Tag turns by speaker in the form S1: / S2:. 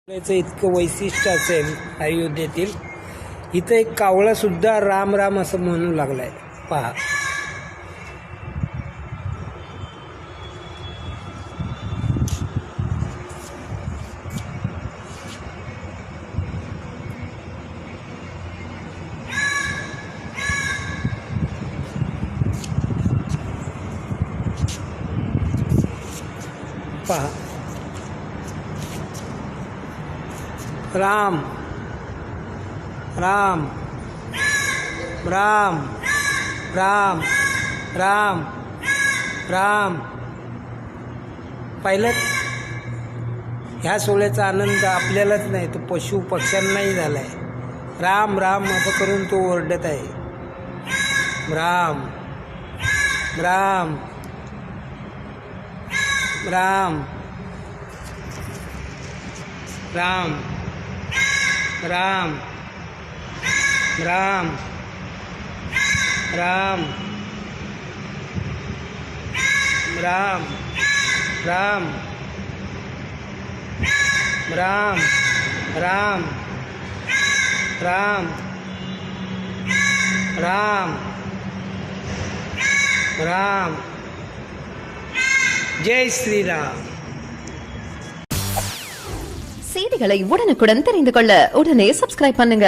S1: इतकं वैशिष्ट्य असेल अयोध्येतील, इथं एक कावळा सुद्धा राम राम असं म्हणू लागलाय. पहा, पहा, राम राम राम राम राम राम. पाहिलं, ह्या सोहळ्याचा आनंद आपल्यालाच नाही तर पशु पक्ष्यांनाही झालाय. राम राम असं करून तो ओरडत आहे. राम राम राम राम राम राम राम राम राम राम राम राम राम राम. ஜெய் ஸ்ரீராம்.
S2: செய்திகளை உடனுக்குடன் தெரிந்து கொள்ள உடனே சப்ஸ்கிரைப் பண்ணுங்க.